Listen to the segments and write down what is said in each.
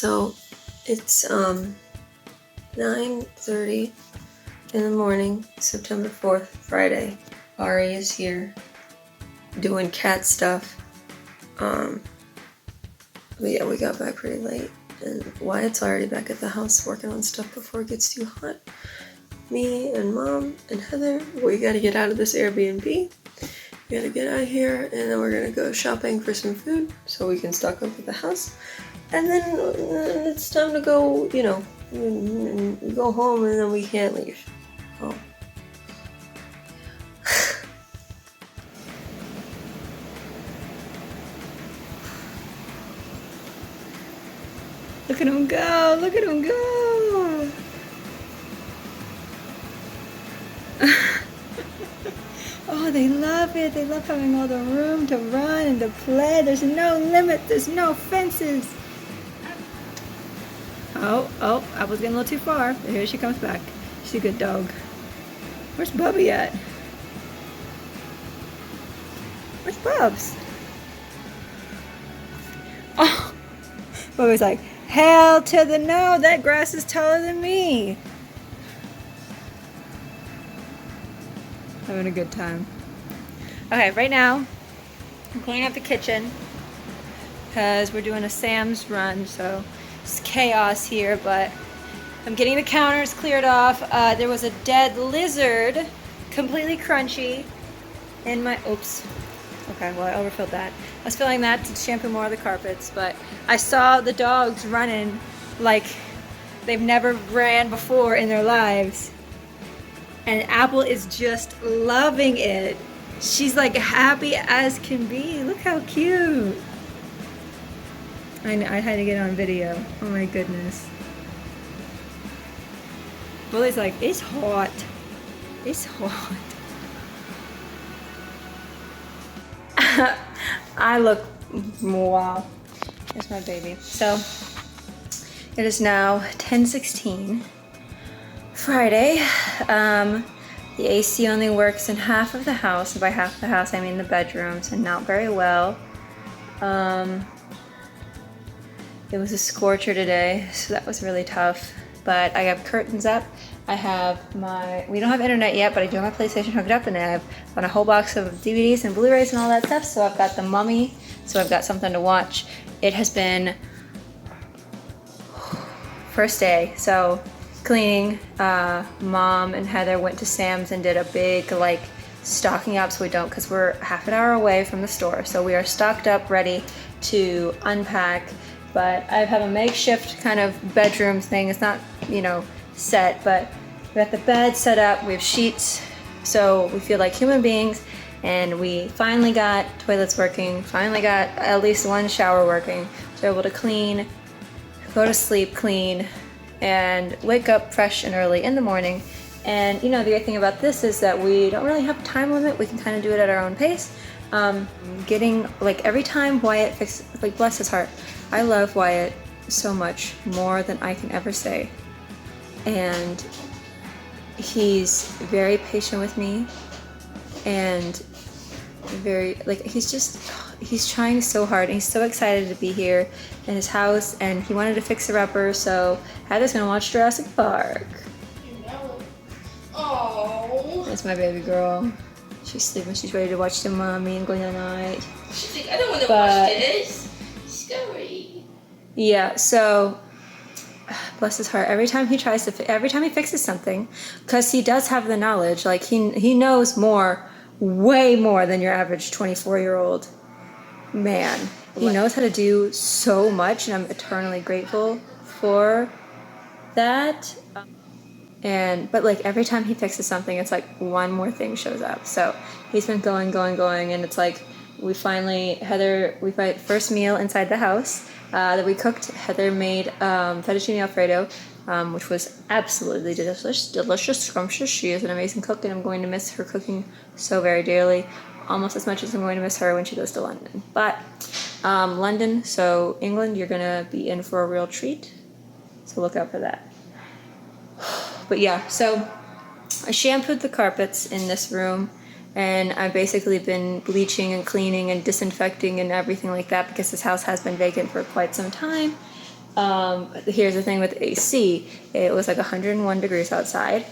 So it's 9:30 in the morning, September 4th, Friday. Ari is here doing cat stuff. But yeah, we got back pretty late, and Wyatt's already back at the house working on stuff before it gets too hot. Me and Mom and Heather, we gotta get out of this Airbnb. We gotta get out of here, and then we're gonna go shopping for some food so we can stock up at the house. And then it's time to go, you know, go home, and then we can't leave. Oh. Look at him go! Look at him go! Oh, they love it. They love having all the room to run and to play. There's no limit. There's no fences. Oh, I was getting a little too far. But here she comes back. She's a good dog. Where's Bubby at? Where's Bubs? Oh, Bubby's like, hell to the no, that grass is taller than me. Having a good time. Okay, right now, I'm cleaning up the kitchen because we're doing a Sam's run, so it's chaos here, but I'm getting the counters cleared off. There was a dead lizard, completely crunchy, in my, oops. Okay, well I overfilled that. I was filling that to shampoo more of the carpets, but I saw the dogs running like they've never ran before in their lives. And Apple is just loving it. She's like happy as can be. Look how cute. I had to get on video. Oh my goodness. Willie's like, it's hot. It's hot. I look, wow. There's my baby. So, it is now 10:16. Friday. The AC only works in half of the house. By half of the house, I mean the bedrooms, and not very well. It was a scorcher today, so that was really tough. But I have curtains up. I have we don't have internet yet, but I do have my PlayStation hooked up, and I have on a whole box of DVDs and Blu-rays and all that stuff. So I've got The Mummy, so I've got something to watch. It has been first day, so cleaning. Mom and Heather went to Sam's and did a big like stocking up, so we don't, because we're half an hour away from the store, so we are stocked up ready to unpack. But I have a makeshift kind of bedroom thing. It's not, you know, set, but we got the bed set up, we have sheets, so we feel like human beings. And we finally got toilets working, finally got at least one shower working, so we're able to clean, go to sleep clean, and wake up fresh and early in the morning. And you know, the great thing about this is that we don't really have a time limit. We can kind of do it at our own pace. Getting, like, every time Wyatt fixes, like, bless his heart, I love Wyatt so much, more than I can ever say. And he's very patient with me, and very, like, he's trying so hard, and he's so excited to be here in his house, and he wanted to fix her upper, so Heather's gonna watch Jurassic Park. Oh, that's my baby girl. She's sleeping. She's ready to watch The Mummy and go night. She's like, I don't want to watch this. Scary. Yeah. So, bless his heart. Every time he fixes something, because he does have the knowledge. Like he knows more, way more than your average 24-year-old man. He knows how to do so much, and I'm eternally grateful for that. But like every time he fixes something, it's like one more thing shows up. So he's been going, and it's like we finally, first meal inside the house that we cooked. Heather made fettuccine alfredo, which was absolutely delicious, scrumptious. She is an amazing cook, and I'm going to miss her cooking so very dearly, almost as much as I'm going to miss her when she goes to London. But London, so England, you're gonna be in for a real treat, so look out for that. But yeah, so I shampooed the carpets in this room, and I've basically been bleaching and cleaning and disinfecting and everything like that, because this house has been vacant for quite some time. Here's the thing with AC. It was like 101 degrees outside.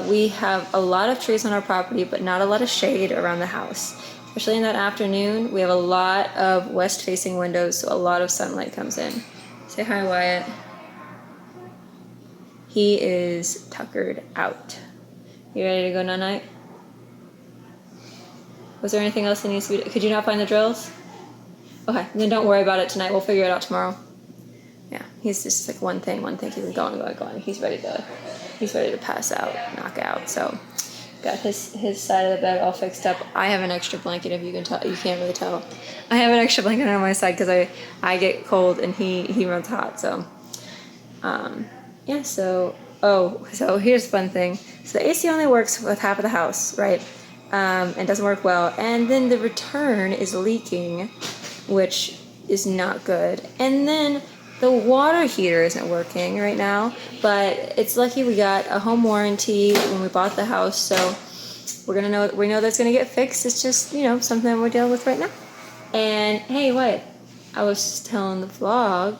We have a lot of trees on our property, but not a lot of shade around the house. Especially in that afternoon, we have a lot of west-facing windows, so a lot of sunlight comes in. Say hi, Wyatt. He is tuckered out. You ready to go night-night? Was there anything else that needs to be... Could you not find the drills? Okay, then don't worry about it tonight. We'll figure it out tomorrow. Yeah, he's just like one thing. He's been going. He's ready to pass out, knock out. So, got his side of the bed all fixed up. I have an extra blanket. If you can tell, you can't really tell. I have an extra blanket on my side because I get cold and he runs hot. So, yeah. So here's the fun thing. So the AC only works with half of the house, right? And doesn't work well. And then the return is leaking, which is not good. And then the water heater isn't working right now, but it's lucky we got a home warranty when we bought the house, so we know that's gonna get fixed. It's just, something we're dealing with right now. And hey, Wyatt, I was just telling the vlog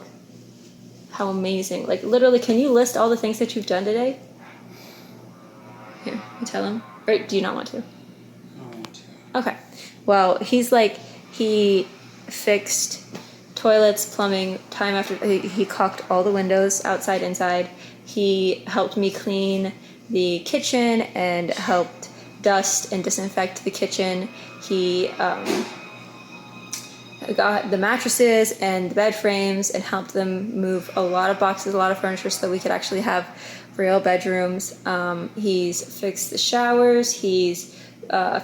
how amazing, like literally, can you list all the things that you've done today? Here, you tell him. Or do you not want to? I don't want to. Okay. Well, he fixed toilets, plumbing, time after he caulked all the windows outside, inside. He helped me clean the kitchen and helped dust and disinfect the kitchen. He got the mattresses and the bed frames and helped them move a lot of boxes, a lot of furniture so that we could actually have real bedrooms. He's fixed the showers. He's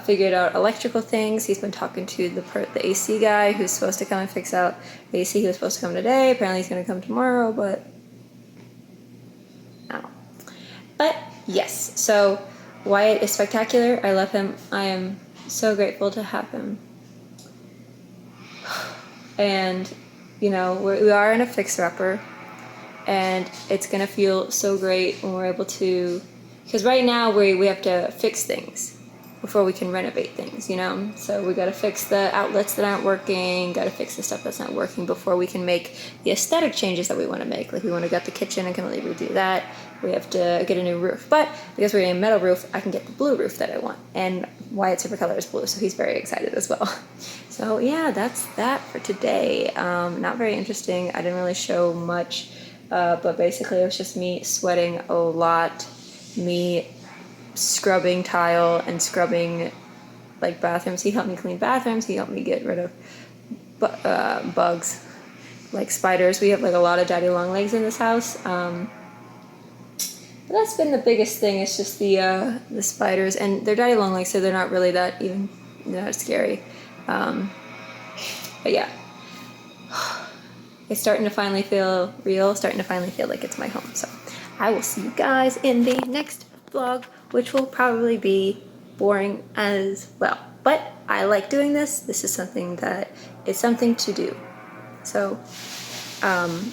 figured out electrical things. He's been talking to the AC guy who's supposed to come and fix out the AC. He was supposed to come today. Apparently he's going to come tomorrow, but no. But yes, so Wyatt is spectacular. I love him. I am so grateful to have him. And, we are in a fixer-upper, and it's going to feel so great when we're able to, because right now we have to fix things before we can renovate things, So we got to fix the outlets that aren't working, got to fix the stuff that's not working before we can make the aesthetic changes that we want to make. Like we want to gut the kitchen and completely redo that. We have to get a new roof. But because we're getting a metal roof, I can get the blue roof that I want. And Wyatt's favorite color is blue, so he's very excited as well. So yeah, that's that for today. Not very interesting. I didn't really show much, but basically it was just me sweating a lot, me scrubbing tile and scrubbing like bathrooms. He helped me clean bathrooms. He helped me get rid of bugs like spiders. We have like a lot of daddy long legs in this house. But that's been the biggest thing. It's just the spiders, and they're daddy long legs, so they're not really that even, they're not scary. But yeah, it's starting to finally feel real, starting to finally feel like it's my home. So I will see you guys in the next vlog, which will probably be boring as well. But I like doing this. This is something that is something to do. So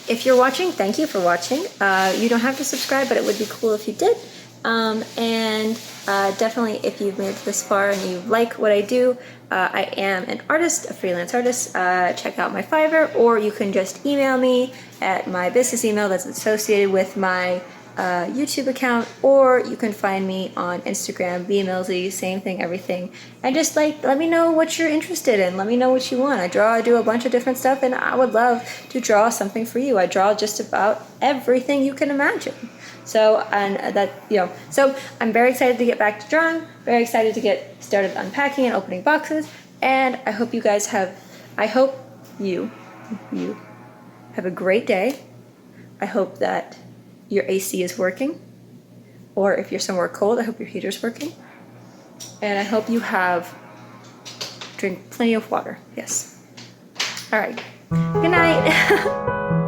if you're watching, thank you for watching. You don't have to subscribe, but it would be cool if you did. And definitely if you've made it this far and you like what I do, I am an artist, a freelance artist. Check out my Fiverr, or you can just email me at my business email that's associated with my YouTube account, or you can find me on Instagram, Vmillzyy, same thing, everything. And just let me know what you're interested in. Let me know what you want. I do a bunch of different stuff, and I would love to draw something for you. I draw just about everything you can imagine. So, so I'm very excited to get back to drawing, very excited to get started unpacking and opening boxes, and I hope you have a great day. I hope that your AC is working, or if you're somewhere cold, I hope your heater's working. And I hope you drink plenty of water. Yes. All right. Good night.